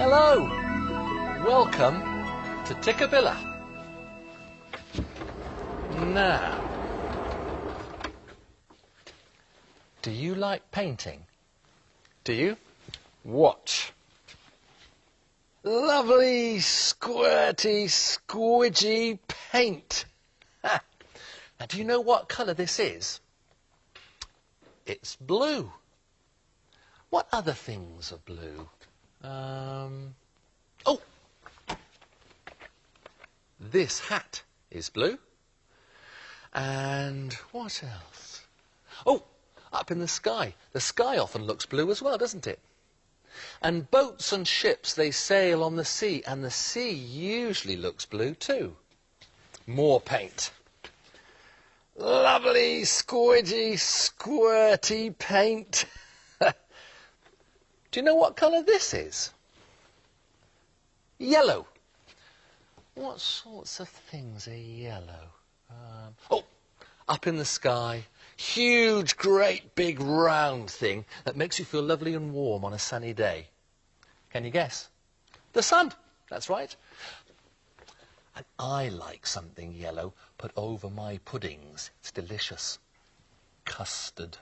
Hello, welcome to Tikkabilla. Now, do you like painting? Do you? Watch. Lovely, squirty, squidgy paint. Ha. Now, do you know what colour this is? It's blue. What other things are blue? Oh! This hat is blue. And what else? Oh, up in the sky. The sky often looks blue as well, doesn't it? And boats and ships, they sail on the sea, and the sea usually looks blue too. More paint. Lovely, squidgy, squirty paint. Do you know what colour this is? Yellow. What sorts of things are yellow? Oh, up in the sky. Huge, great, big, round thing that makes you feel lovely and warm on a sunny day. Can you guess? The sun. That's right. And I like something yellow put over my puddings. It's delicious. Custard.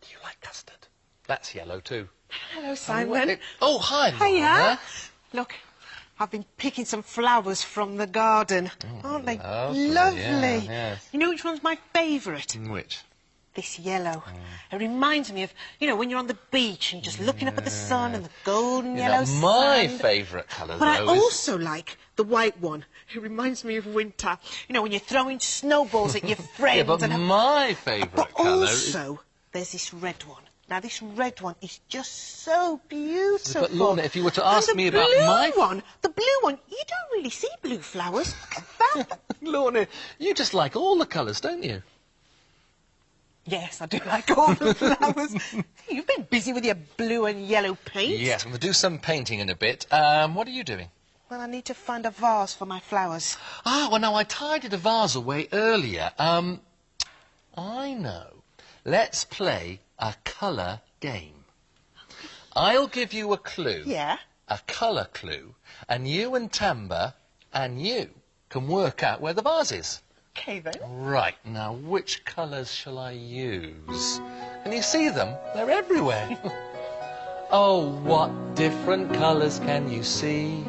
Do you like custard? That's yellow too. Hello, Simon. Oh, hi, Lorna. Hiya. Look, I've been picking some flowers from the garden. Aren't they lovely? Yeah, yes. You know which one's my favourite? Which? This yellow. It reminds me of, you know, when you're on the beach and you're just looking up at the sun and the golden yellow sand. My favourite colour, But though, I also like the white one. It reminds me of winter. You know, when you're throwing snowballs at your friends. Yeah, but my favourite colour is... also, there's this red one. Now, this red one is just so beautiful. But, Lorna, if you were to ask me about the blue one, you don't really see blue flowers. Look at that. Lorna, you just like all the colours, don't you? Yes, I do like all the flowers. You've been busy with your blue and yellow paint. Yes, I'm going to do some painting in a bit. What are you doing? Well, I need to find a vase for my flowers. Ah, well, now, I tidied a vase away earlier. I know. Let's play a colour game. I'll give you a clue. Yeah? A colour clue. And you and Tamba and you can work out where the vase is. OK, then. Right, now, which colours shall I use? Can you see them? They're everywhere. Oh, what different colours can you see?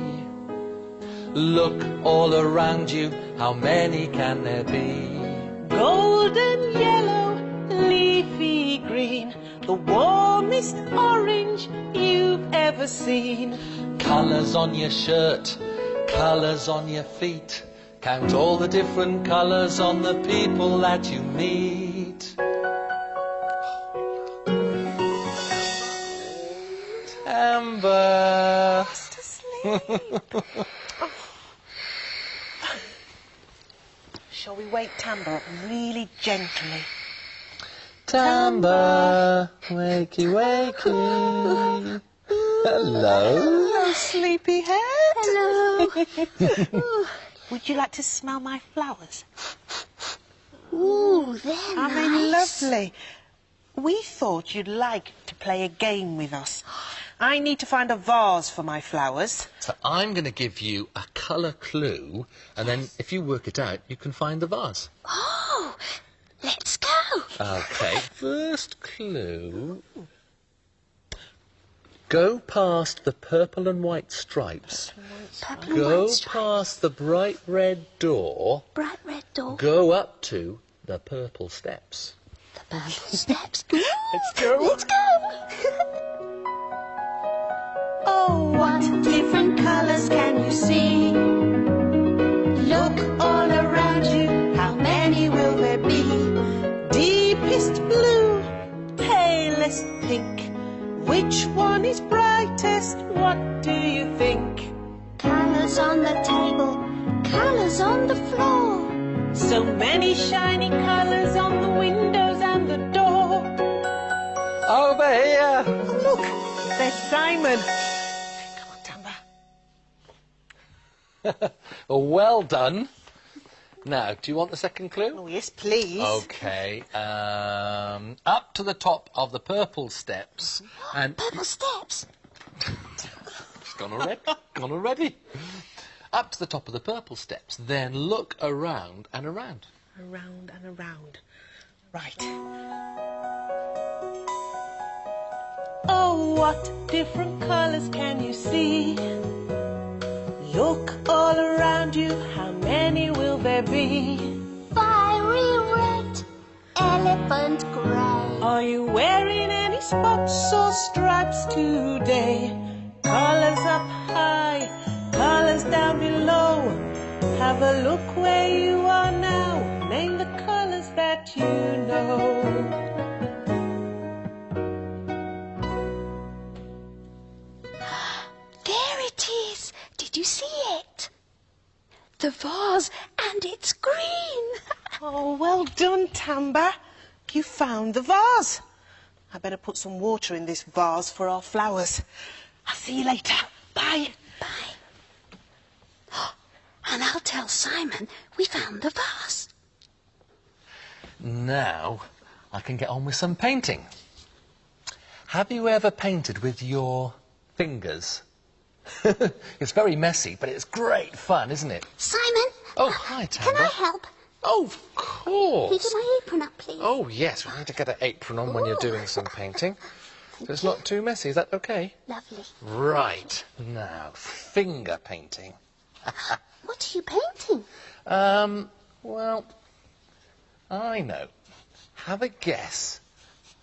Look all around you, how many can there be? Golden yellow, leafy green, the warmest orange you've ever seen. Colours on your shirt, colours on your feet. Count all the different colours on the people that you meet. Tamba. Fast asleep. Shall we wake Tamba up really gently? Tamba, wakey, wakey. Hello. Hello, sleepyhead. Hello. Would you like to smell my flowers? Ooh, they're Aren't they lovely? We thought you'd like to play a game with us. I need to find a vase for my flowers. So I'm going to give you a colour clue, and then if you work it out, you can find the vase. Oh, let's go. OK, first clue. Go past the purple and white stripes. Purple and Go white stripes. past the bright red door. Bright red door. Go up to the purple steps. The purple steps. Let's go. Let's go. Oh, what different colours can you see? Look all around you, how many will there be? Deepest blue, palest pink. Which one is brightest? What do you think? Colours on the table, colours on the floor. So many shiny colours on the windows and the door. Over here. Oh, look, there's Simon. Come on, Tamba. Well done. Now, do you want the second clue? Oh, yes, please. OK. Up to the top of the purple steps. And Purple steps. She's gone already. Gone already. Up to the top of the purple steps. Then look around and around. Around and around. Right. Oh, what different colours can you see? Look all around you, how many will there be? Fiery red, elephant grey. Are you wearing any spots or stripes today? Colours up high, colours down below. Have a look where you are now. Name the colours that you know. There it is. Did you see it? The vase, and it's green. Oh, well done, Tamba. You found the vase. I better put some water in this vase for our flowers. I'll see you later. Bye. Bye. And I'll tell Simon we found the vase. Now I can get on with some painting. Have you ever painted with your fingers? It's very messy, but it's great fun, isn't it? Simon. Oh, hi, Tamba. Can I help? Oh, of Can you course. get my apron up, please? Oh, yes, we need to get an apron on when you're doing some painting. So it's not too messy, is that okay? Lovely. Right, now, finger painting. What are you painting? Well, I know. Have a guess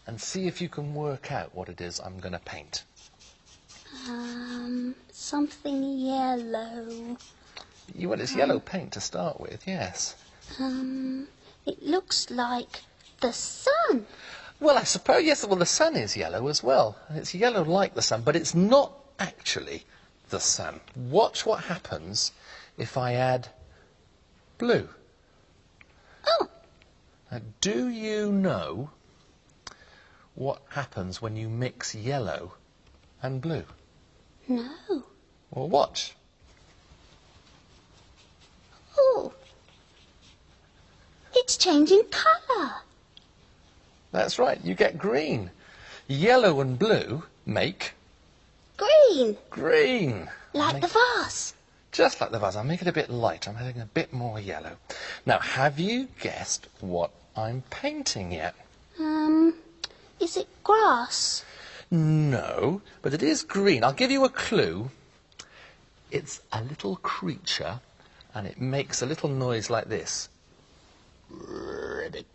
and see if you can work out what it is I'm going to paint. Something yellow. Well, it's yellow paint to start with, yes. It looks like the sun. Well, I suppose, yes, well, the sun is yellow as well. And it's yellow like the sun, but it's not actually the sun. Watch what happens if I add blue. Oh, Now, do you know what happens when you mix yellow and blue? no. Well, watch. Oh, it's changing colour. That's right, you get green. Yellow and blue make Green, green. like the vase. Just like the vase. I'll make it a bit lighter. I'm adding a bit more yellow. Now, have you guessed what I'm painting yet? Is it grass? No, but it is green. I'll give you a clue. It's a little creature, and it makes a little noise like this. Ribbit.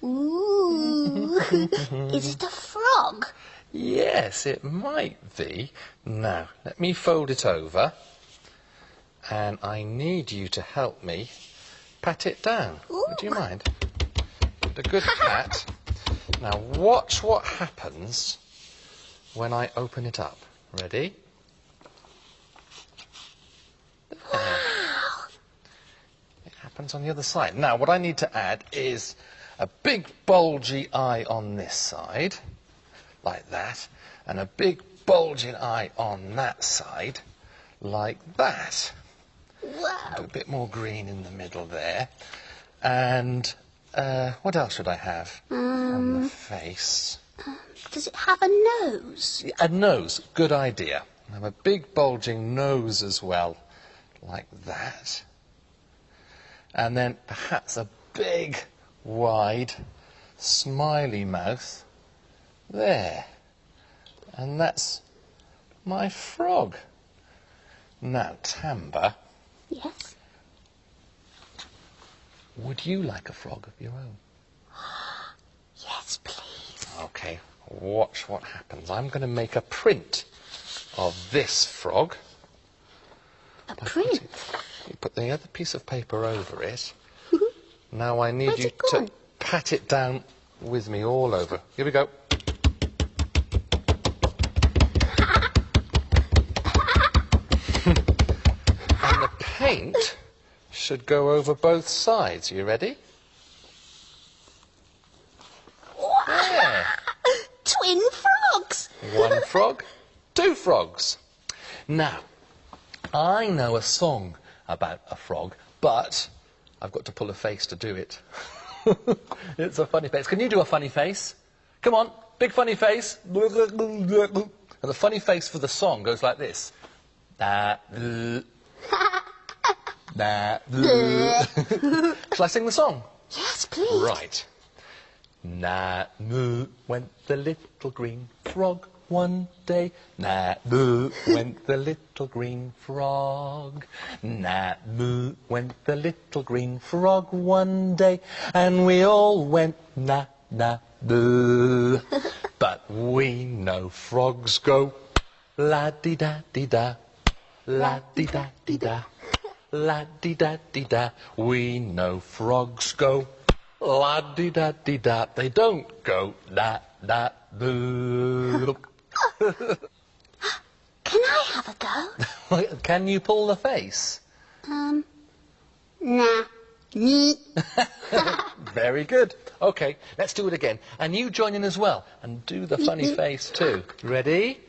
Ooh, is it a frog? Yes, it might be. Now, let me fold it over, and I need you to help me pat it down. Would you mind? A good pat. Now, watch what happens when I open it up. Ready? Wow. It happens on the other side. Now, what I need to add is a big bulgy eye on this side, like that, and a big bulging eye on that side, like that. Wow. A bit more green in the middle there. And what else should I have on the face? Does it have a nose? A nose, good idea. Have a big bulging nose as well, like that. And then perhaps a big, wide, smiley mouth there. And that's my frog. Now, Tamba, Yes. would you like a frog of your own? Yes, please. Okay, watch what happens. I'm going to make a print of this frog. A print? You put the other piece of paper over it. Now I need Where's you it gone? to pat it down with me all over. Here we go. And the paint should go over both sides. You ready? There. Twin frogs. One frog, two frogs. Now, I know a song about a frog, but I've got to pull a face to do it. It's a funny face. Can you do a funny face? Come on, big funny face. And the funny face for the song goes like this. Da, da, Shall I sing the song? Yes, please. Right. Na moo went the little green frog one day. Na moo went the little green frog. Na moo went the little green frog one day, and we all went na na boo. But we know frogs go la di da di da, la di da di da, la di da di da. We know frogs go la di da di da. They don't go la da boo. Can I have a go? Can you pull the face? Nah. Neat. Very good. Okay, let's do it again. And you join in as well. And do the funny face too. Ready?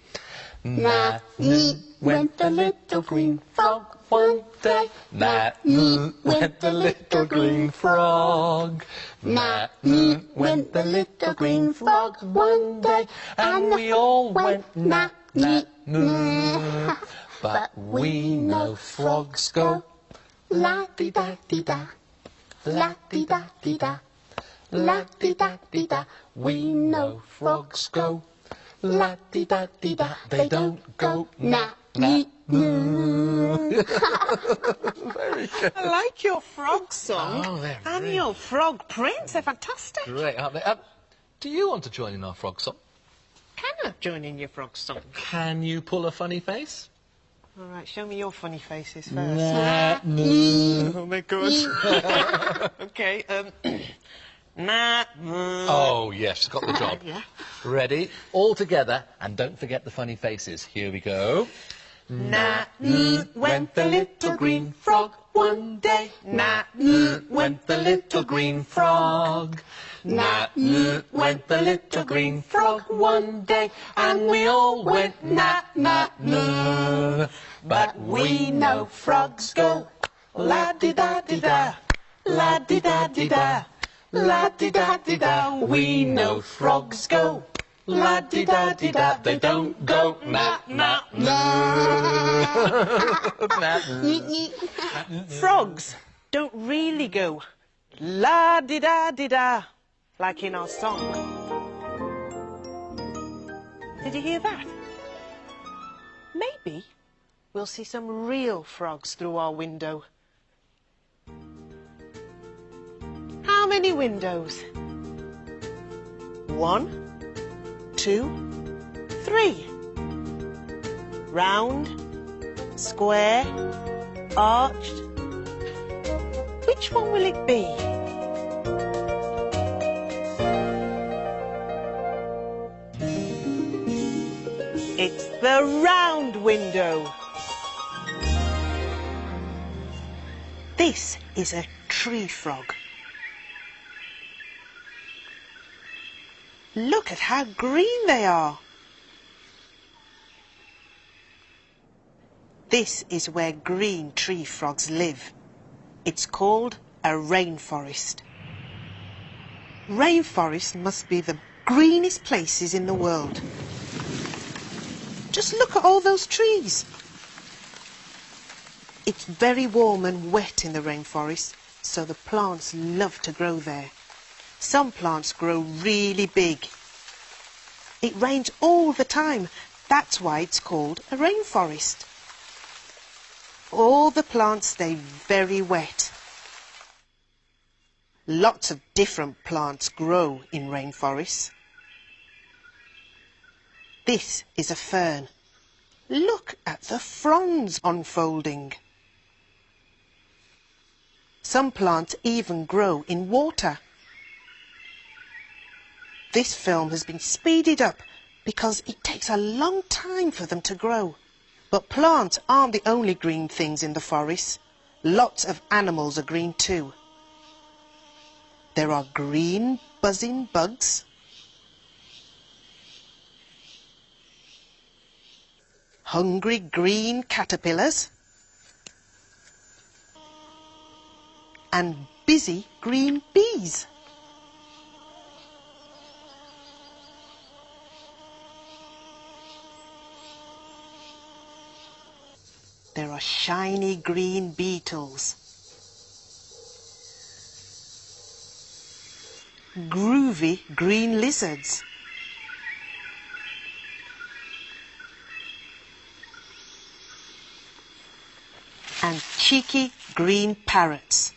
Na, neat went the little green frog one day. Na, neat went the little green frog. Na, neat went the little green frog one day. And we all went na, na, moo. But we know frogs go la-di-da-di-da. La-di-da-di-da, la-di-da-di-da. We know frogs go la-di-da-di-da. They don't go na-na-moo. Very good. I like your frog song. Oh, they're and really your frog prints. They're fantastic. great, aren't they? Do you want to join in our frog song? Can I join in your frog song? Can you pull a funny face? All right, show me your funny faces first. Na-moo. Oh my gosh. Okay, nah. Oh, yes, got the job. Yeah. Ready? All together, and don't forget the funny faces. Here we go. Went the little green frog one day. Went the little green frog. Went the little green frog one day, and we all went na-na-moo. But we know frogs go la-di-da-di-da, la-di-da-di-da, la-di-da-di-da. We know frogs go la-di-da-di-da. They don't go na-na-moo. Frogs don't really go la-di-da-di-da like in our song. Did you hear that? Maybe we'll see some real frogs through our window. How many windows? 1, 2, 3. Round, square, arched. Which one will it be? It's the round window. This is a tree frog. Look at how green they are. This is where green tree frogs live. It's called a rainforest. Rainforests must be the greenest places in the world. Just look at all those trees. It's very warm and wet in the rainforest, so the plants love to grow there. Some plants grow really big. It rains all the time. That's why it's called a rainforest. All the plants stay very wet. Lots of different plants grow in rainforests. This is a fern. Look at the fronds unfolding. Some plants even grow in water. This film has been speeded up because it takes a long time for them to grow. But plants aren't the only green things in the forest. Lots of animals are green too. There are green buzzing bugs, hungry green caterpillars, and busy green bees. there are shiny green beetles. Groovy green lizards. And cheeky green parrots.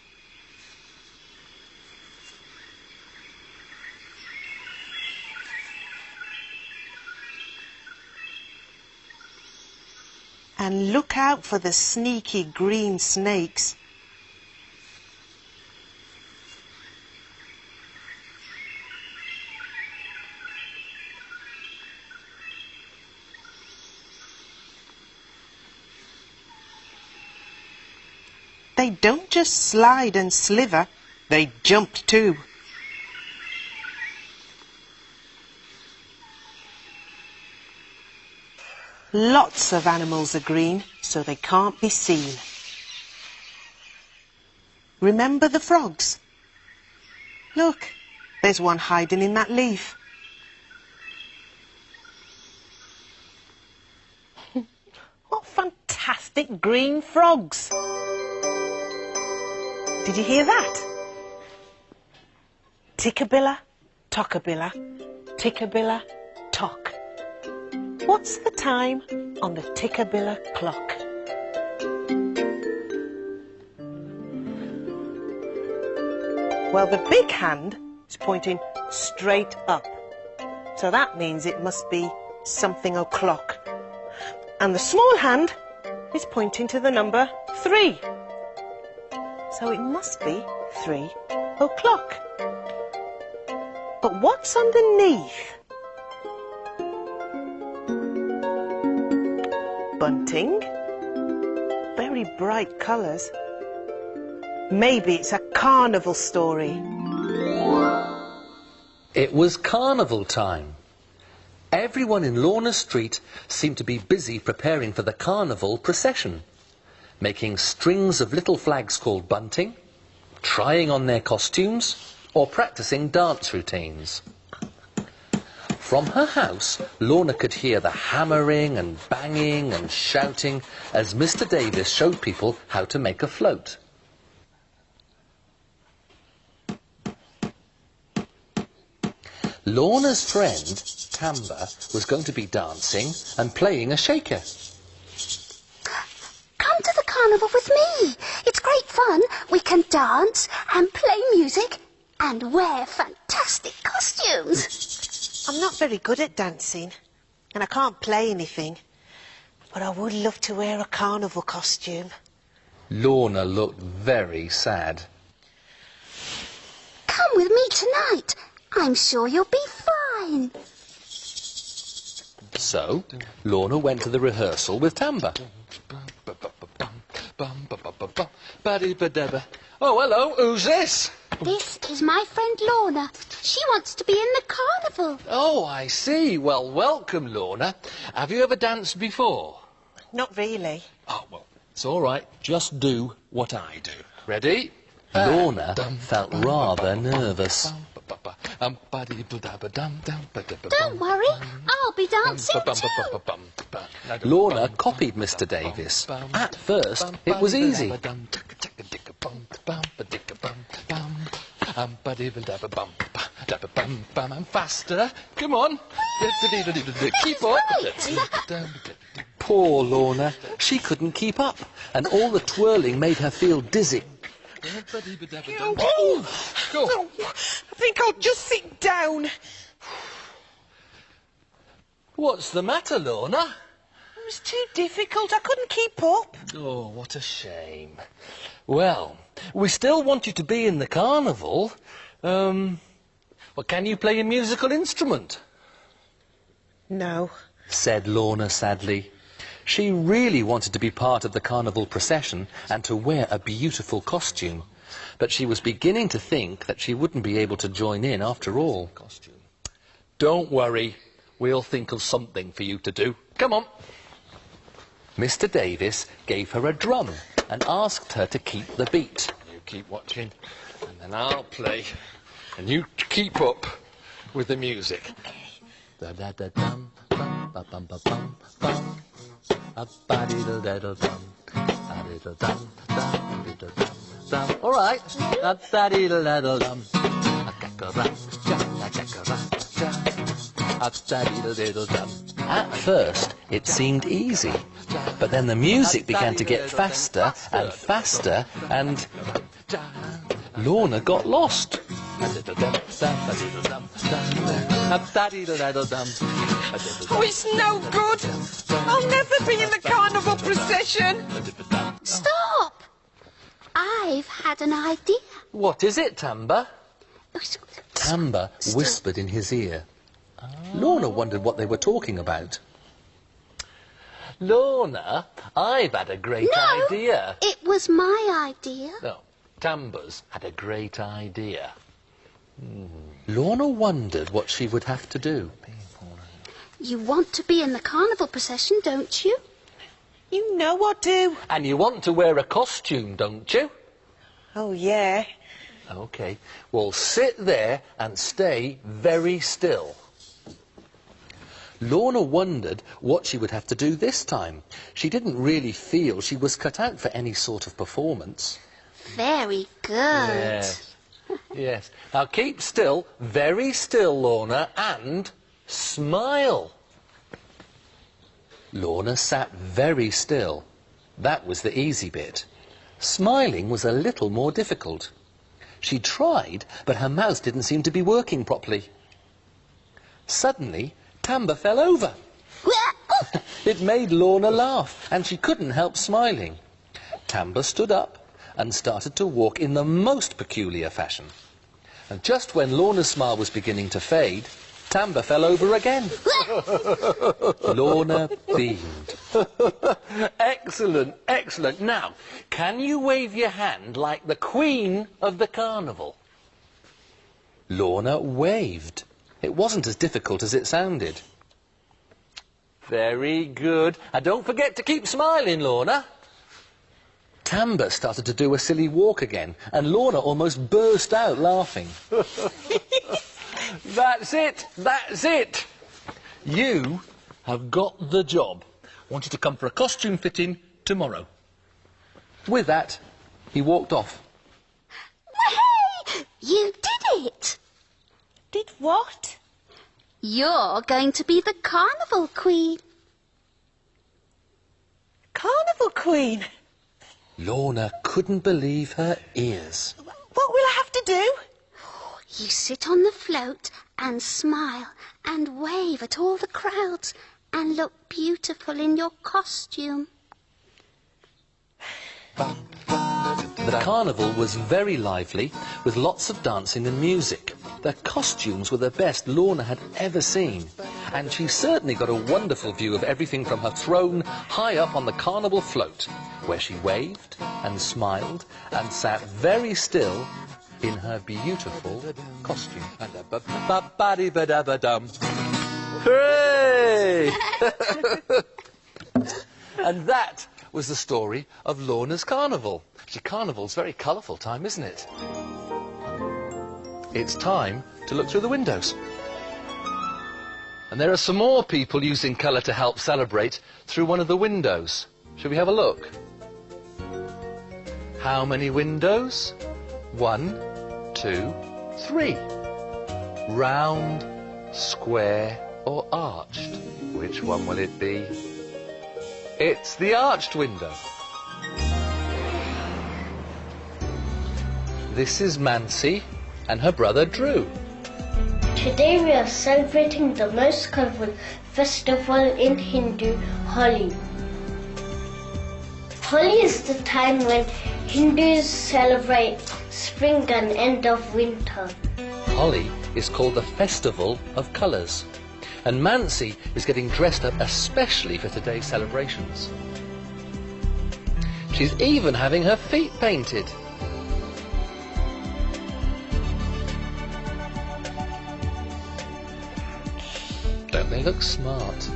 And look out for the sneaky green snakes. They don't just slide and sliver, they jump too. Lots of animals are green, so they can't be seen. Remember the frogs? Look, there's one hiding in that leaf. What fantastic green frogs! Did you hear that? Tikkabilla, Tockabilla, Tikkabilla, Tock. What's the time on the Tikkabilla clock? Well, the big hand is pointing straight up. So that means it must be something o'clock. And the small hand is pointing to the number 3. So it must be 3 o'clock. But what's underneath? Bunting. Very bright colours. Maybe it's a carnival story. It was carnival time. Everyone in Lorna Street seemed to be busy preparing for the carnival procession, making strings of little flags called bunting, trying on their costumes, or practising dance routines. From her house, Lorna could hear the hammering and banging and shouting as Mr. Davis showed people how to make a float. Lorna's friend, Tamba, was going to be dancing and playing a shaker. Come to the carnival with me. It's great fun. We can dance and play music and wear fantastic costumes. I'm not very good at dancing and I can't play anything, but I would love to wear a carnival costume. Lorna looked very sad. Come with me tonight. I'm sure you'll be fine. So, Lorna went to the rehearsal with Tamba. Oh, hello, who's this? This is my friend Lorna. She wants to be in the carnival. Oh, I see. Well, welcome, Lorna. Have you ever danced before? Not really. Oh, well, it's all right. Just do what I do. Ready? Lorna felt rather nervous. Don't worry, I'll be dancing too. Lorna copied Mr. Davis. At first, it was easy. Faster. Come on. Keep up. Poor Lorna. She couldn't keep up, and all the twirling made her feel dizzy. Oh, I think I'll just sit down. What's the matter, Lorna? It was too difficult. I couldn't keep up. Oh, what a shame. Well, we still want you to be in the carnival. Well, can you play a musical instrument? No. Said Lorna sadly. She really wanted to be part of the carnival procession and to wear a beautiful costume. But she was beginning to think that she wouldn't be able to join in after all. Don't worry. We'll think of something for you to do. Come on. Mr. Davis gave her a drum and asked her to keep the beat. You keep watching, and then I'll play. And you keep up with the music. Da-da-da-dum, bum, ba-bum, ba-bum, bum. A-ba-dee-da-da-da-dum. A-dee-da-dum, dum, dee-da-dum, dum. All right. A-da-dee-da-da-da-dum. A-ga-ga-ra-cha, a-ga-ga-ra-cha. A-da-dee-da-da-da-dum. At first, it seemed easy, but then the music began to get faster and faster, and Lorna got lost. Oh, it's no good. I'll never be in the carnival procession. Stop! I've had an idea. What is it, Tamba? Tamba whispered in his ear. Lorna wondered what they were talking about. Lorna, I've had a great idea. It was my idea. No, Tamba's had a great idea. Lorna wondered what she would have to do. You want to be in the carnival procession, don't you? You know I do. And you want to wear a costume, don't you? Oh, yeah. OK, well, sit there and stay very still. Lorna wondered what she would have to do this time. She didn't really feel she was cut out for any sort of performance. Very good. Yes. Yes. Now keep still, very still, Lorna, and smile. Lorna sat very still. That was the easy bit. Smiling was a little more difficult. She tried, but her mouth didn't seem to be working properly. Suddenly, Tamba fell over. It made Lorna laugh, and she couldn't help smiling. Tamba stood up and started to walk in the most peculiar fashion. And just when Lorna's smile was beginning to fade, Tamba fell over again. Lorna beamed. Excellent, excellent. Now, can you wave your hand like the Queen of the Carnival? Lorna waved. It wasn't as difficult as it sounded. Very good. And don't forget to keep smiling, Lorna. Tamba started to do a silly walk again, and Lorna almost burst out laughing. That's it. That's it. You have got the job. I want you to come for a costume fitting tomorrow. With that, he walked off. Hey! You did it! Did what? You're going to be the carnival queen. Carnival queen? Lorna couldn't believe her ears. What will I have to do? You sit on the float and smile and wave at all the crowds and look beautiful in your costume. The carnival was very lively, with lots of dancing and music. Their costumes were the best Lorna had ever seen, and she certainly got a wonderful view of everything from her throne high up on the carnival float, where she waved and smiled and sat very still in her beautiful costume. Hooray! And that was the story of Lorna's carnival. Actually, carnival's a very colourful time, isn't it? It's time to look through the windows. And there are some more people using colour to help celebrate through one of the windows. Shall we have a look? How many windows? 1, 2, 3. Round, square or arched? Which one will it be? It's the arched window. This is Mancy and her brother Drew. Today we are celebrating the most colourful festival in Hindu, Holi. Holi is the time when Hindus celebrate spring and end of winter. Holi is called the Festival of Colours, and Mancy is getting dressed up especially for today's celebrations. She's even having her feet painted. Don't they look smart?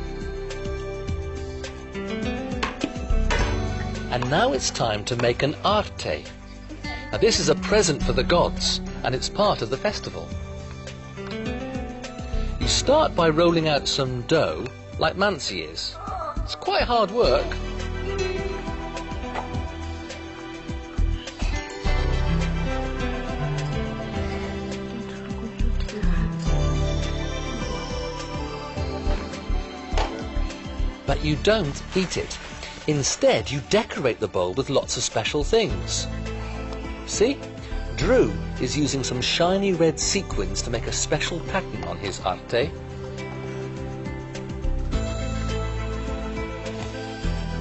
And now it's time to make an arte. Now this is a present for the gods, and it's part of the festival. You start by rolling out some dough, like Mancy is. It's quite quite hard work. But you don't eat it. Instead, you decorate the bowl with lots of special things. See? Drew is using some shiny red sequins to make a special pattern on his arte.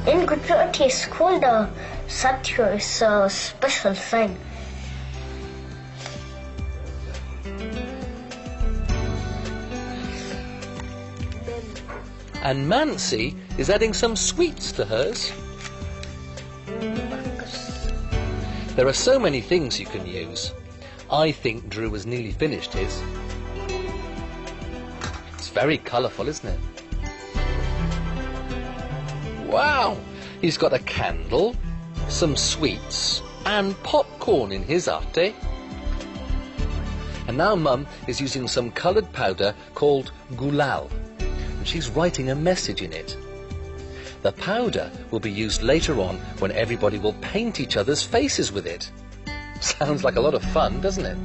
In Gujarati, it's called a fatu. It's a special thing. And Mansi is adding some sweets to hers. There are so many things you can use. I think Drew has nearly finished his. It's very colourful, isn't it? Wow! He's got a candle, some sweets, and popcorn in his arte. And now Mum is using some coloured powder called gulal. And she's writing a message in it. The powder will be used later on when everybody will paint each other's faces with it. Sounds like a lot of fun, doesn't it?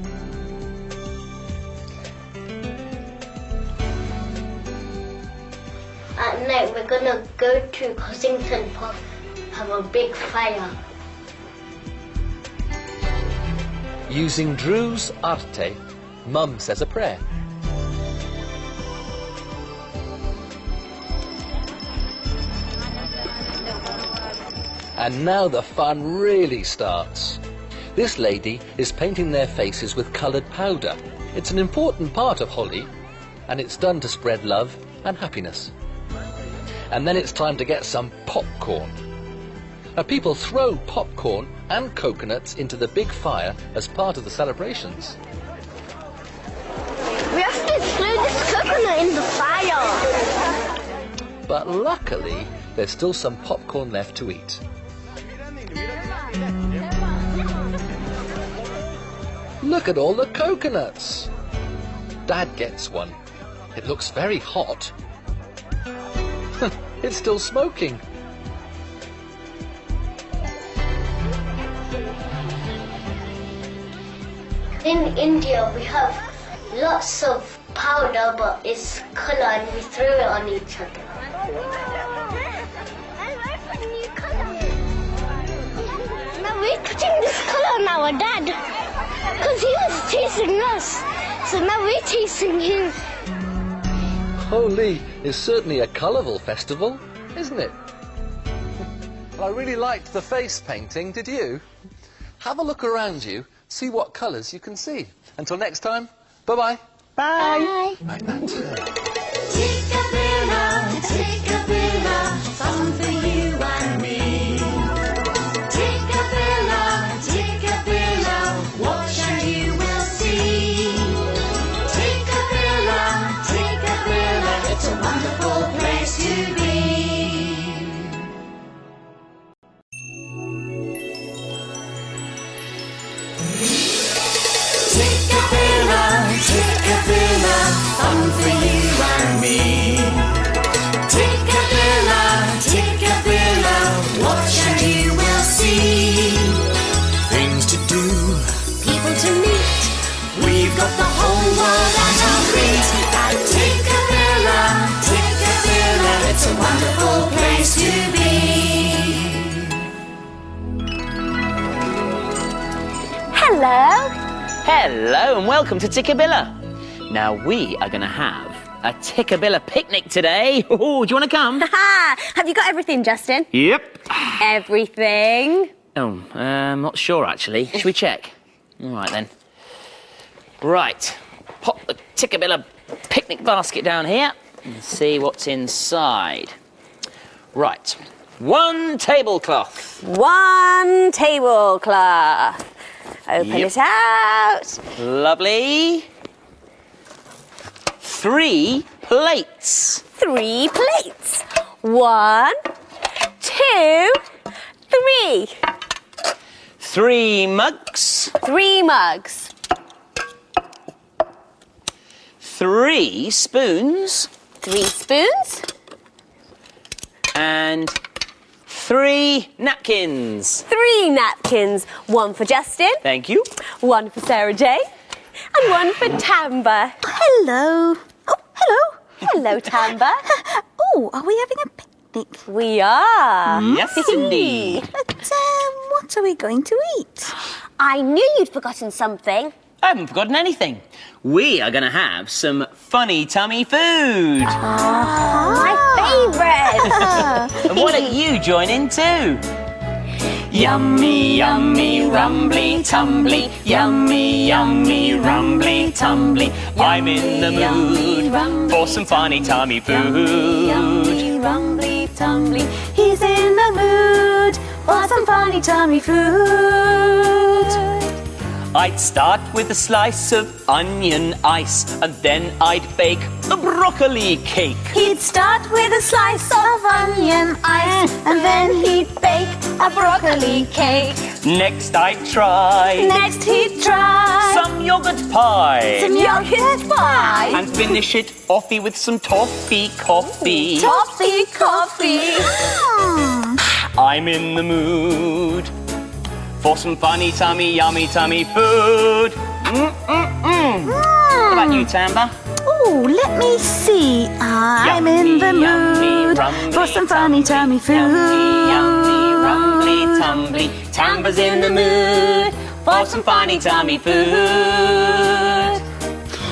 At night, we're gonna go to Cossington Park, have a big fire. Using Drew's arte, Mum says a prayer. And now the fun really starts. This lady is painting their faces with coloured powder. It's an important part of Holi, and it's done to spread love and happiness. And then it's time to get some popcorn. Now, people throw popcorn and coconuts into the big fire as part of the celebrations. We have to throw this coconut in the fire. But luckily, there's still some popcorn left to eat. Look at all the coconuts. Dad gets one. It looks very hot. It's still smoking. In India, we have lots of powder, but it's colour and we throw it on each other. Now we're putting this colour on our dad, because he was chasing us. So now we're chasing him. Holi is certainly a colourful festival, isn't it? Well, I really liked the face painting, did you? Have a look around you, see what colours you can see. Until next time, bye-bye. Bye. Right, that's it. Tikkabilla, Tikkabilla, fun for you and me. Tikkabilla, Tikkabilla, watch and you will see. Tikkabilla, Tikkabilla, it's a wonderful place to be. Tikkabilla, Tikkabilla, fun for you and me. Tikkabilla, Tikkabilla, watch and you will see. Things to do, people to meet. We've got the whole world at our feet. At Tikkabilla, Tikkabilla, it's a wonderful place to be. Hello. Hello and welcome to Tikkabilla. Now we are going to have a Tikkabilla picnic today. Oh, do you want to come? Ha! Have you got everything, Justin? Yep. Everything? Oh, I'm not sure actually. Should we check? All right then. Right, pop the Tikkabilla picnic basket down here and see what's inside. Right, 1 tablecloth. 1 tablecloth. Open Yep. it out. Lovely. 3 plates. 3 plates. 1, 2, 3. 3 mugs. 3 mugs. 3 spoons. 3 spoons. And 3 napkins. 3 napkins. 1 for Justin, Thank you. 1 for Sarah Jane, and 1 for Tamba. Hello. Oh, hello. Hello, Tamba. Oh, are we having a picnic? We are. Yes, indeed. But what are we going to eat? I knew you'd forgotten something. I haven't forgotten anything. We are going to have some funny tummy food. My favourite. And why don't you join in too? Yummy, yummy, rumbly, tumbly. Yummy, yummy, rumbly, tumbly. I'm in the mood for some funny tummy food. Yummy, rumbly, tumbly. He's in the mood for some funny tummy food. I'd start with a slice of onion ice, and then I'd bake a broccoli cake. He'd start with a slice of onion ice, and then he'd bake a broccoli cake. Next I'd try Next he'd try some yogurt pie. some yogurt pie. And finish it offy with some toffee coffee. Toffee coffee. I'm in the mood for some funny tummy, yummy tummy food. What about you, Tamba? Oh, let me see. I'm in the mood for some funny tummy food. Yummy, yummy, rumbly, tumbly. Tamba's in the mood for some funny tummy food.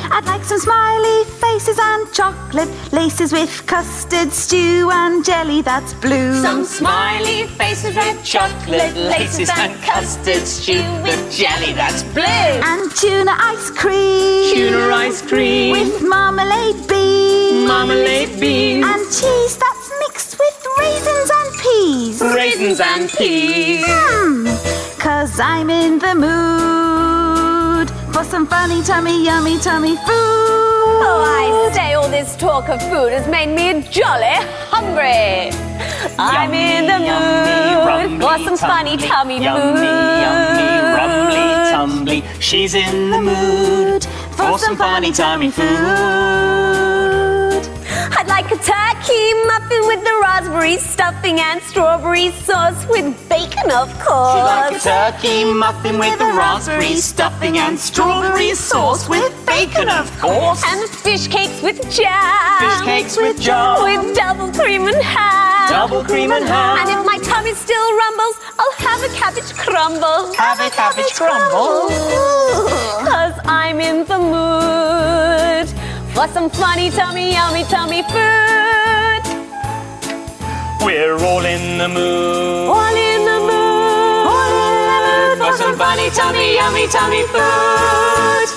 I'd like some smiley faces and chocolate laces with custard stew and jelly that's blue. Some smiley faces with Chocolate laces and custard stew with jelly that's blue. And tuna ice cream. Tuna ice cream. With marmalade beans. Marmalade beans. And cheese that's mixed with raisins and peas. Raisins and peas. 'Cause I'm in the mood for some funny tummy, yummy tummy food. Oh, I say all this talk of food has made me jolly hungry. I'm in the mood for some funny tummy food. Yummy, rumbly, tumbly. She's in the mood for some funny tummy food. I'd like a turkey muffin with the raspberry stuffing and strawberry sauce with bacon, of course. Like a turkey muffin with the raspberry stuffing and strawberry sauce with bacon, of course. And fish cakes with jam. Fish cakes with jam. With double cream and ham. Double cream and ham. And if my tummy still rumbles, I'll have a cabbage crumble. Have a cabbage crumble. 'Cause I'm in the mood for some funny tummy, yummy tummy food. We're all in the mood. All in the mood. All in the mood for some funny tummy, yummy tummy food.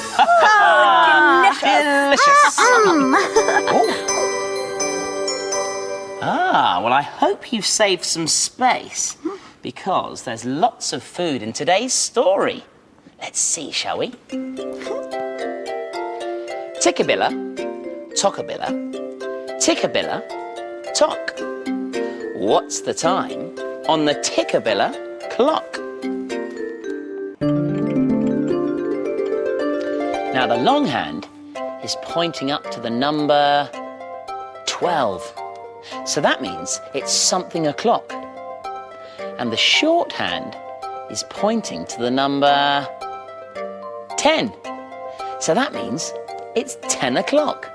Delicious. Well, I hope you've saved some space because there's lots of food in today's story. Let's see, shall we? Tikkabilla, Tockabilla, Tikkabilla, Tock. What's the time on the Tikkabilla clock? Now the long hand is pointing up to the number 12. So that means it's something o'clock. And the short hand is pointing to the number 10. So that means it's 10 o'clock.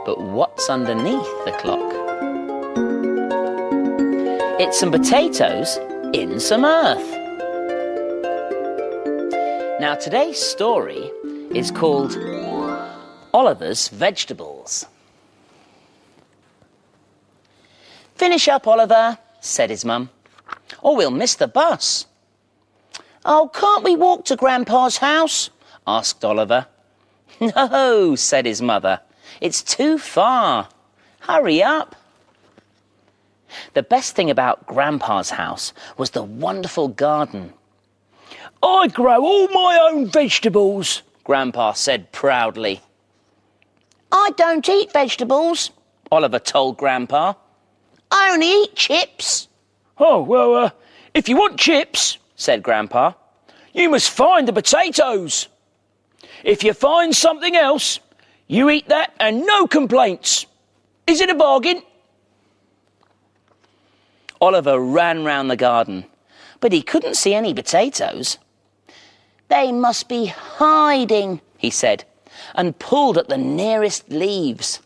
But what's underneath the clock? It's some potatoes in some earth. Now today's story is called Oliver's Vegetables. Finish up, Oliver, said his mum, or we'll miss the bus. Oh, can't we walk to Grandpa's house? Asked Oliver. No, said his mother. It's too far. Hurry up. The best thing about Grandpa's house was the wonderful garden. I grow all my own vegetables, Grandpa said proudly. I don't eat vegetables, Oliver told Grandpa. I only eat chips. Oh, well, if you want chips, said Grandpa, you must find the potatoes. If you find something else, you eat that and no complaints. Is it a bargain? Oliver ran round the garden, but he couldn't see any potatoes. "They must be hiding," he said, and pulled at the nearest leaves.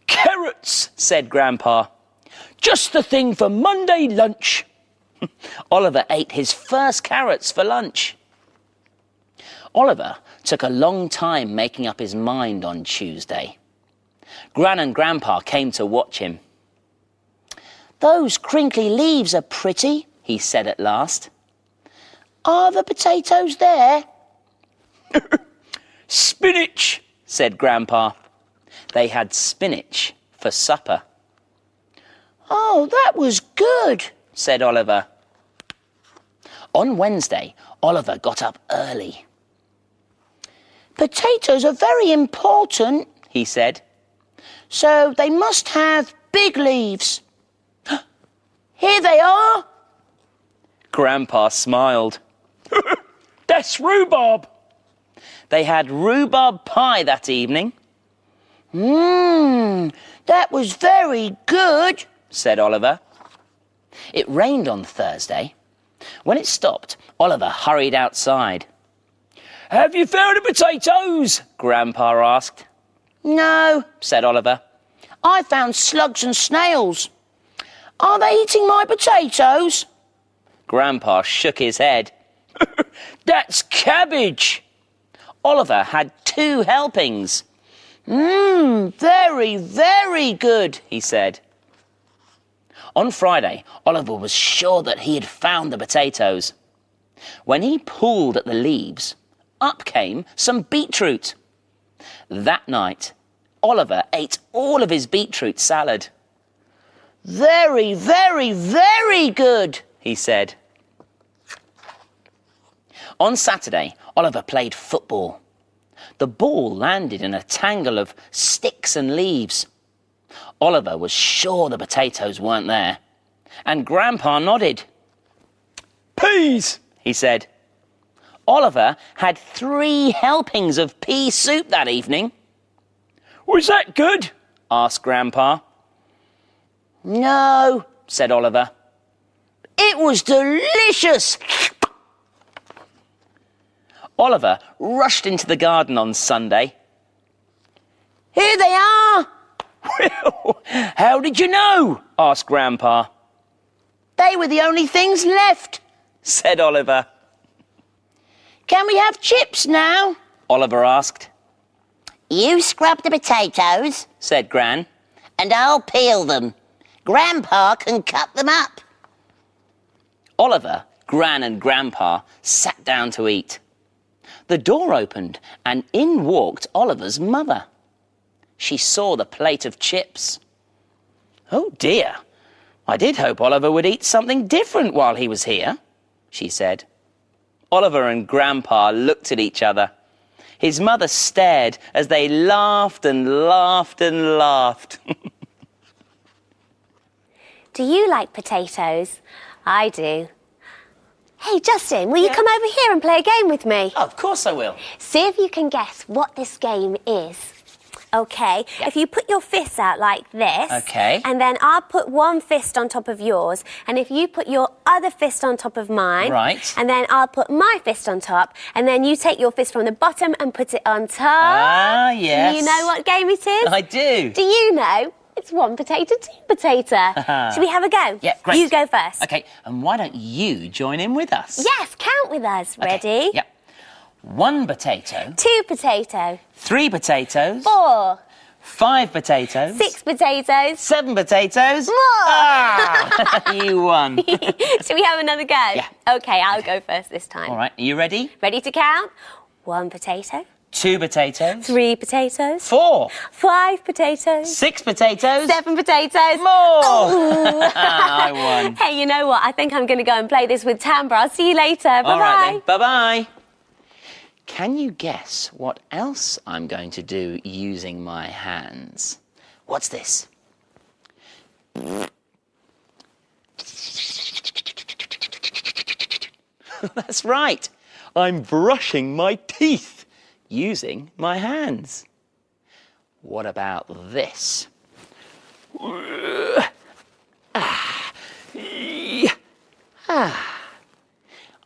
"Carrots," said Grandpa. "Just the thing for Monday lunch." Oliver ate his first carrots for lunch. Oliver took a long time making up his mind on Tuesday. Gran and Grandpa came to watch him. "Those crinkly leaves are pretty," he said at last. "Are the potatoes there?" "Spinach," said Grandpa. They had spinach for supper. "Oh, that was good," said Oliver. On Wednesday, Oliver got up early. "Potatoes are very important," he said. "So they must have big leaves. Here they are." Grandpa smiled. "That's rhubarb." They had rhubarb pie that evening. That was very good," said Oliver. It rained on Thursday. When it stopped, Oliver hurried outside. "Have you found the potatoes?" Grandpa asked. "No," said Oliver. "I found slugs and snails. Are they eating my potatoes?" Grandpa shook his head. "That's cabbage." Oliver had 2 helpings. Very, very good," he said. On Friday, Oliver was sure that he had found the potatoes. When he pulled at the leaves, up came some beetroot. That night, Oliver ate all of his beetroot salad. "Very, very, very good," he said. On Saturday, Oliver played football. The ball landed in a tangle of sticks and leaves. Oliver was sure the potatoes weren't there, and Grandpa nodded. "Peas," he said. Oliver had 3 helpings of pea soup that evening. "Was that good?" asked Grandpa. "No," said Oliver. "It was delicious." Oliver rushed into the garden on Sunday. "Here they are." "Well, how did you know?" asked Grandpa. "They were the only things left," said Oliver. "Can we have chips now?" Oliver asked. "You scrub the potatoes," said Gran, "and I'll peel them. Grandpa can cut them up." Oliver, Gran and Grandpa sat down to eat. The door opened and in walked Oliver's mother. She saw the plate of chips. "Oh dear, I did hope Oliver would eat something different while he was here," she said. Oliver and Grandpa looked at each other. His mother stared as they laughed and laughed and laughed. Do you like potatoes? I do. Hey, Justin, will you come over here and play a game with me? Of course I will. See if you can guess what this game is. Okay, if you put your fists out like this. Okay. And then I'll put one fist on top of yours. And if you put your other fist on top of mine. Right. And then I'll put my fist on top. And then you take your fist from the bottom and put it on top. Ah, yes. Do you know what game it is? I do. Do you know? It's 1 potato, 2 potato. Should we have a go? Yeah, great. You go first. Okay, and why don't you join in with us? Yes, count with us. Ready? Okay, yep. 1 potato. 2 potato. 3 potatoes. 4. 5 potatoes. 6 potatoes. 7 potatoes. More. Ah, you won. Should we have another go? Yeah. Okay, I'll go first this time. All right, are you ready? Ready to count? 1 potato. 2 potatoes. 3 potatoes. 4. 5 potatoes. 6 potatoes. 7 potatoes. More. Ooh. I won. Hey, you know what? I think I'm going to go and play this with Tamba. I'll see you later. Bye-bye. All right then. Bye-bye. Can you guess what else I'm going to do using my hands? What's this? That's right. I'm brushing my teeth using my hands. What about this?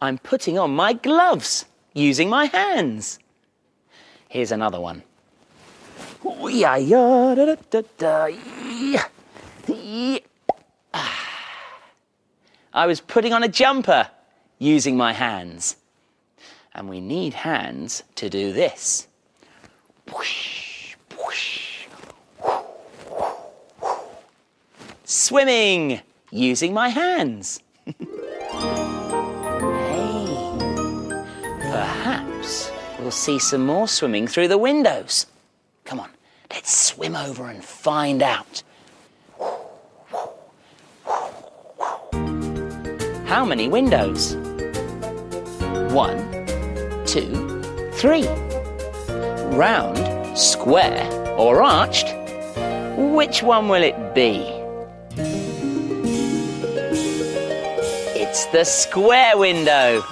I'm putting on my gloves using my hands. Here's another one. I was putting on a jumper using my hands. And we need hands to do this. Swimming using my hands. Perhaps we'll see some more swimming through the windows. Come on, let's swim over and find out. How many windows? 1, 2, 3. Round, square, or arched? Which one will it be? It's the square window.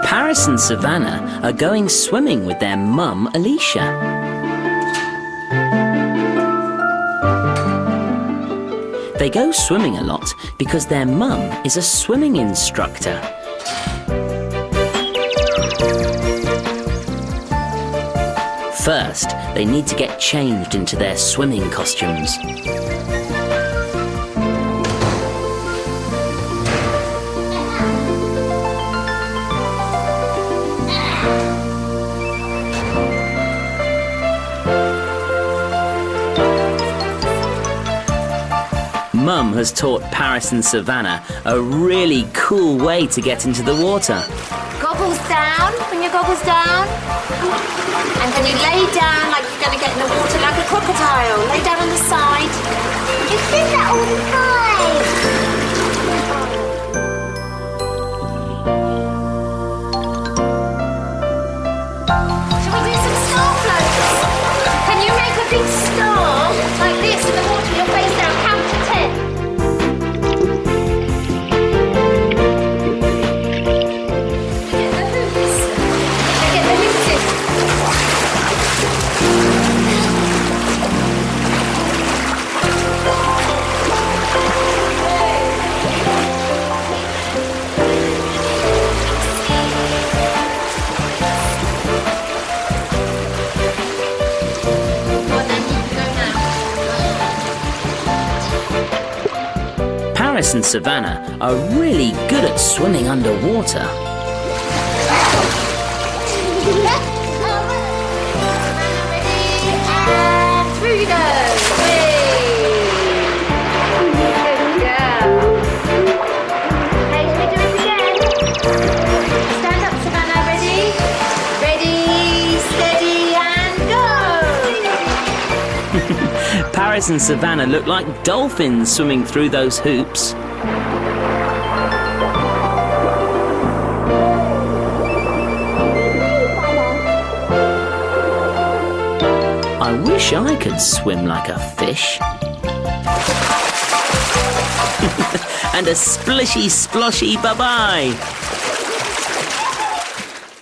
Paris and Savannah are going swimming with their mum, Alicia. They go swimming a lot because their mum is a swimming instructor. First, they need to get changed into their swimming costumes. Mum has taught Paris and Savannah a really cool way to get into the water. Goggles down. Bring your goggles down. And then you lay down like you're going to get in the water like a crocodile. Lay down on the side. You did that all the time. Shall we do some star floats? Can you make a big star like this in the water, your face down, count to 10? Get the hoops. Get the hoops in. Paris and Savannah are really good at swimming underwater. And through you go. Good girl. Okay, shall we do it again? Stand up, Savannah. Ready? Ready, steady, and go. Paris and Savannah look like dolphins swimming through those hoops. I wish I could swim like a fish. And a splishy sploshy bye-bye.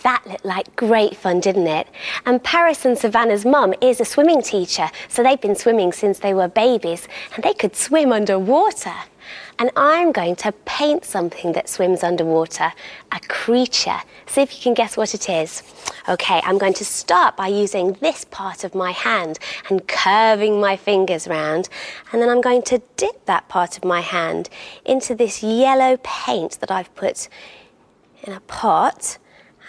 That looked like great fun, didn't it? And Paris and Savannah's mum is a swimming teacher, so they've been swimming since they were babies, and they could swim underwater. And I'm going to paint something that swims underwater, a creature. See if you can guess what it is. Okay, I'm going to start by using this part of my hand and curving my fingers round, and then I'm going to dip that part of my hand into this yellow paint that I've put in a pot.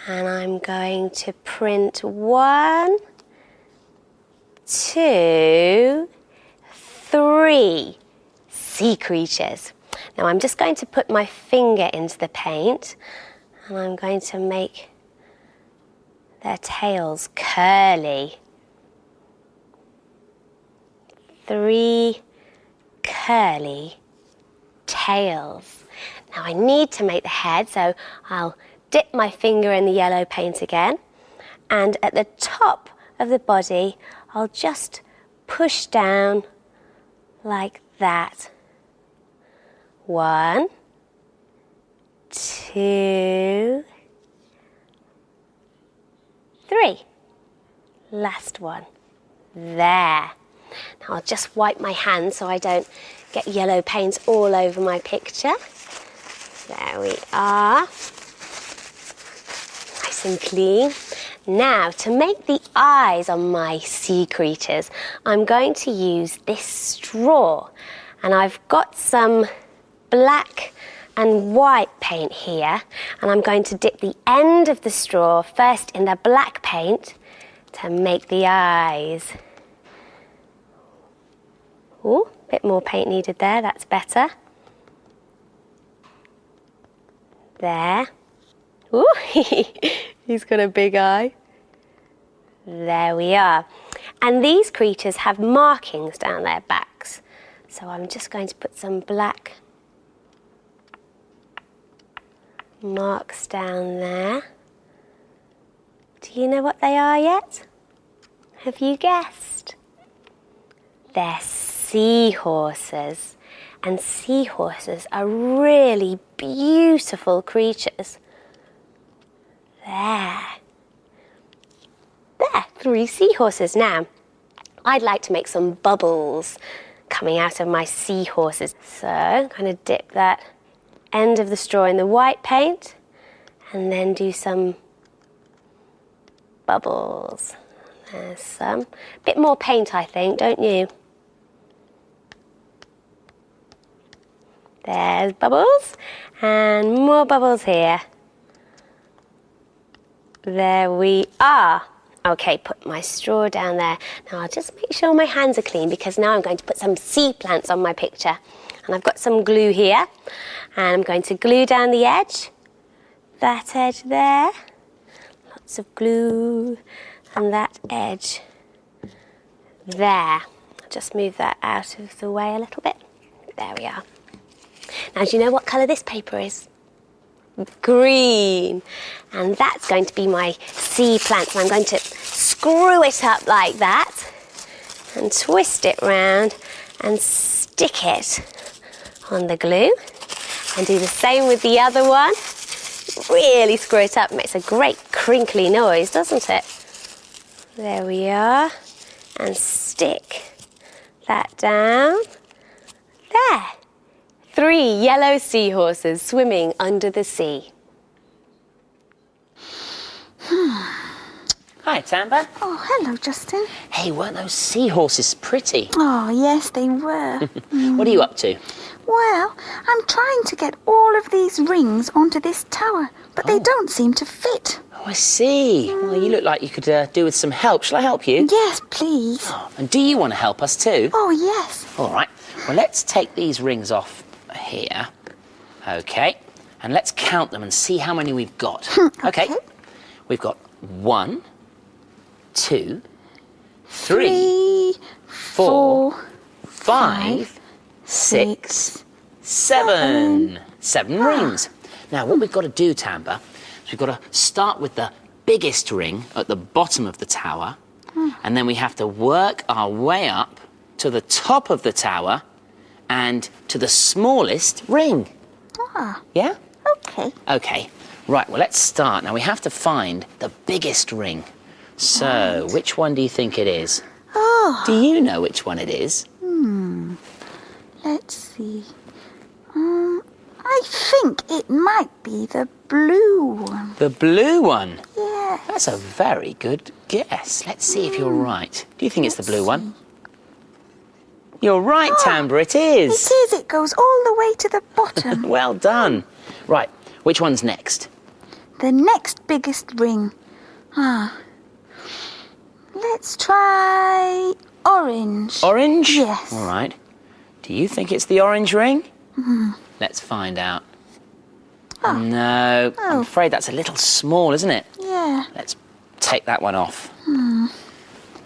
And I'm going to print 1, 2, 3 sea creatures. Now I'm just going to put my finger into the paint and I'm going to make their tails curly. 3 curly tails. Now I need to make the head, so I'll dip my finger in the yellow paint again, and at the top of the body I'll just push down like that. 1, 2, 3. Last one. There. Now I'll just wipe my hands so I don't get yellow paint all over my picture. There we are. Nice and clean. Now, to make the eyes on my sea creatures, I'm going to use this straw. And I've got some black and white paint here, and I'm going to dip the end of the straw first in the black paint to make the eyes. Ooh, a bit more paint needed there, that's better. There. Ooh, he's got a big eye. There we are. And these creatures have markings down their backs. So I'm just going to put some black marks down there. Do you know what they are yet? Have you guessed? They're seahorses. And seahorses are really beautiful creatures. There. There, 3 seahorses. Now, I'd like to make some bubbles coming out of my seahorses. So I'm going to dip that end of the straw in the white paint and then do some bubbles. There's some. Bit more paint, I think, don't you? There's bubbles and more bubbles here. There we are. Okay, put my straw down there. Now I'll just make sure my hands are clean because now I'm going to put some sea plants on my picture. And I've got some glue here. And I'm going to glue down the edge. That edge there. Lots of glue. And that edge there. I'll just move that out of the way a little bit. There we are. Now, do you know what colour this paper is? Green. And that's going to be my sea plant. And I'm going to screw it up like that and twist it round and stick it on the glue. And do the same with the other one. Really screw it up. It makes a great crinkly noise, doesn't it? There we are. And stick that down. There. 3 yellow seahorses swimming under the sea. Hi, Tamba. Oh, hello, Justin. Hey, weren't those seahorses pretty? Oh, yes, they were. What are you up to? Well, I'm trying to get all of these rings onto this tower, but they don't seem to fit. Oh, I see. Well, you look like you could do with some help. Shall I help you? Yes, please. Oh, and do you want to help us too? Oh, yes. All right. Well, let's take these rings off here. Okay. And let's count them and see how many we've got. Okay. We've got 1, 2, 3, 4, 5, 6, 7. 7 rings. Now, what we've got to do, Tamba, is we've got to start with the biggest ring at the bottom of the tower, and then we have to work our way up to the top of the tower and to the smallest ring. Yeah? Okay. Okay. Right, well, let's start. Now, we have to find the biggest ring. So, which one do you think it is? Oh. Do you know which one it is? Let's see. I think it might be the blue one. The blue one? Yes. That's a very good guess. Let's see if you're right. Do you think it's the blue one? You're right, Tamba, it is. It is. It goes all the way to the bottom. Well done. Right, which one's next? The next biggest ring. Let's try orange. Orange? Yes. All right. Do you think it's the orange ring? Let's find out. No, I'm afraid that's a little small, isn't it? Yeah. Let's take that one off.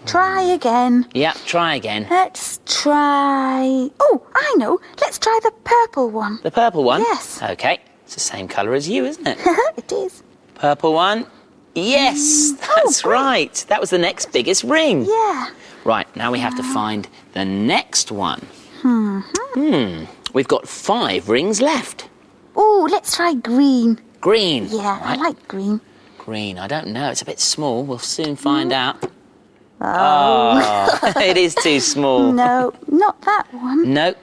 Try again. Yeah, try again. Let's try... Oh, I know. Let's try the purple one. The purple one? Yes. Okay, it's the same colour as you, isn't it? It is. Purple one? Yes, that's right. That was the next biggest ring. Yeah. Right, now we have to find the next one. We've got 5 rings left. Oh, let's try green. Green. Yeah, I Right. like green. Green, I don't know. It's a bit small. We'll soon find out. Oh, it is too small. No, not that one. No.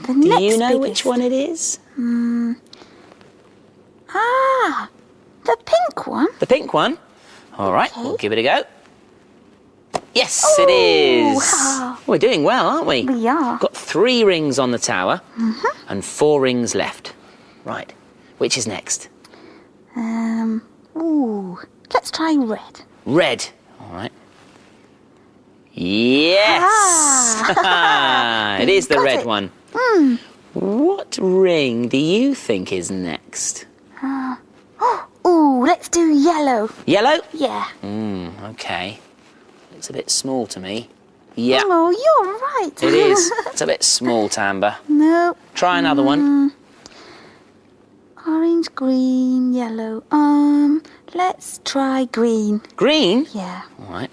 The Do next you know biggest. which one it is? Ah, the pink one. The pink one? All right, we'll give it a go. Yes, it is. ah. We're doing well, aren't we? We are. Got 3 rings on the tower and 4 rings left. Right, which is next? Ooh, let's try red. Red. All right. Yes! It is the Got red it. one. What ring do you think is next? Ooh, let's do yellow. Yellow? Yeah. Okay. Looks a bit small to me. Yeah, Oh, you're right. it is. It's a bit small, Tamba. No. Try another one. Orange, green, yellow. Let's try green. Green? Yeah. All right.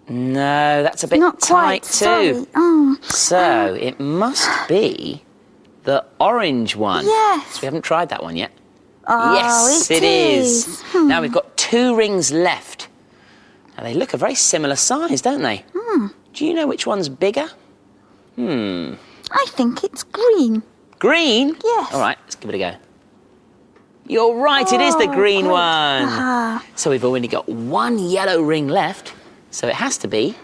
No, that's a bit Not tight quite. too. Sorry. Oh. So it must be the orange one. Yes. So we haven't tried that one yet. Oh, Yes, it is. Hmm. Now we've got 2 rings left. Now they look a very similar size, don't they? Do you know which one's bigger? I think it's green. Green? Yes. All right, let's give it a go. You're right, it is the green great. one. Ah. So we've only got 1 yellow ring left, so it has to be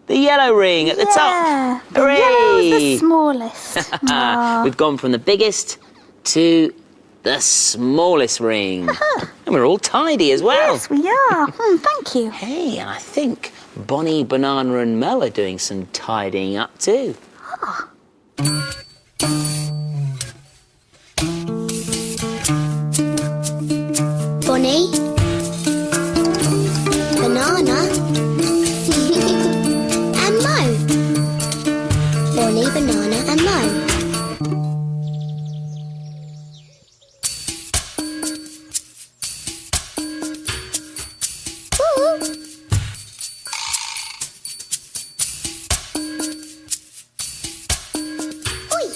the yellow ring at the Yeah. top. The Hooray! yellow's the smallest. We've gone from the biggest to the smallest ring. And we're all tidy as well. Yes, we are. Thank you. Hey, and I think Bonnie, Banana and Mo are doing some tidying up too. Bonnie, banana, and Mo. Bonnie, banana, and Mo. Oi.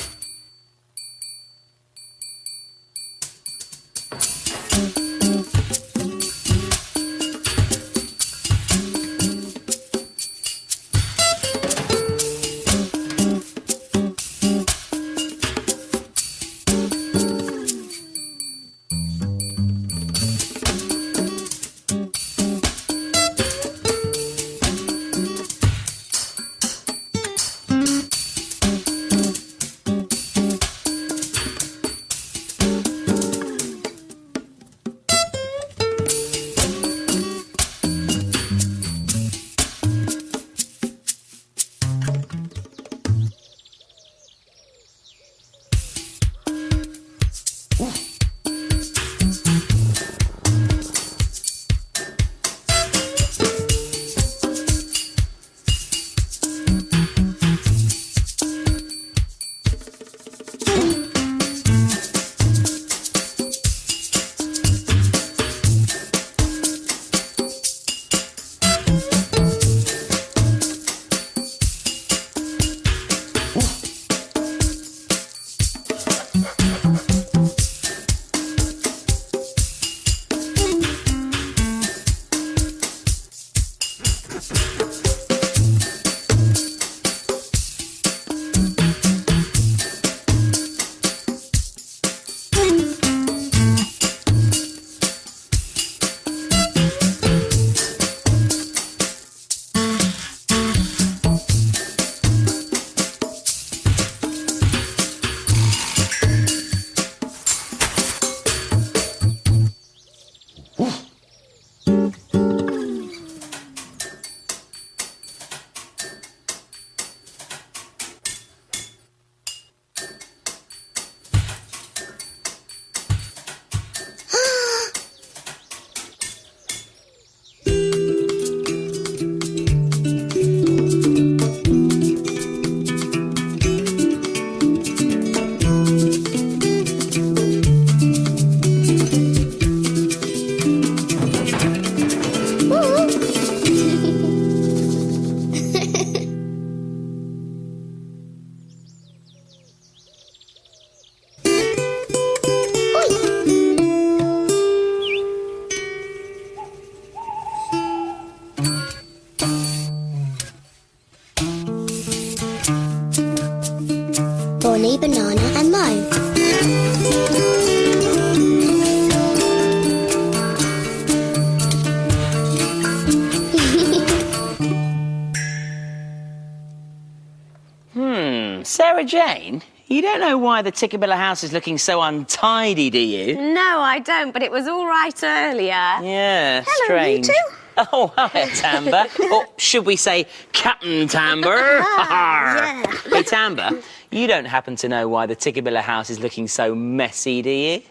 Sarah Jane, you don't know why the Tikkabilla house is looking so untidy, do you? No, I don't, but it was all right earlier. Yeah, Hello, strange. you two. Oh, hi, Tamba. Or should we say Captain Tamba? Yeah. Hey, Tamba, you don't happen to know why the Tikkabilla house is looking so messy, do you?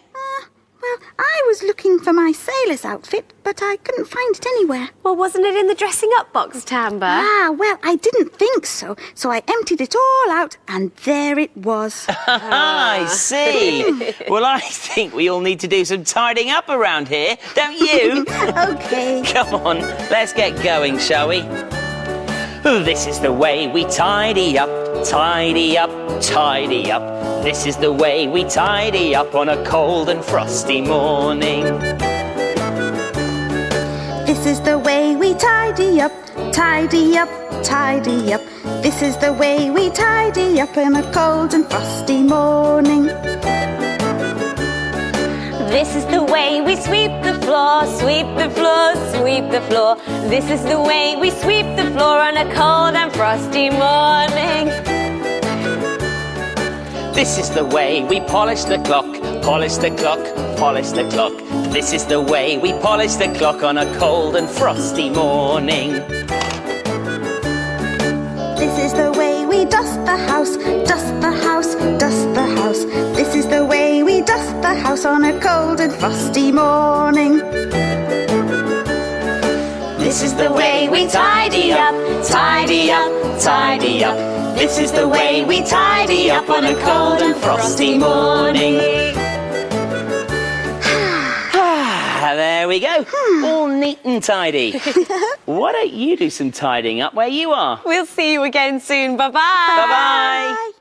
Well, I was looking for my sailor's outfit, but I couldn't find it anywhere. Well, wasn't it in the dressing up box, Tamba? Ah, well, I didn't think so, so I emptied it all out, and there it was. I see. Well, I think we all need to do some tidying up around here, don't you? Okay. Come on, let's get going, shall we? This is the way we tidy up, tidy up, tidy up. This is the way we tidy up on a cold and frosty morning. This is the way we tidy up, tidy up, tidy up. This is the way we tidy up on a cold and frosty morning. This is the way we sweep the floor, sweep the floor, sweep the floor. This is the way we sweep the floor on a cold and frosty morning. This is the way we polish the clock, polish the clock, polish the clock. This is the way we polish the clock on a cold and frosty morning. This is the way we dust the house, dust the house, dust the house. This is the way we dust the house on a cold and frosty morning. This is the way we tidy up, tidy up, tidy up. This is the way we tidy up on a cold and frosty morning. There we go, all neat and tidy. Why don't you do some tidying up where you are? We'll see you again soon. Bye-bye. Bye-bye.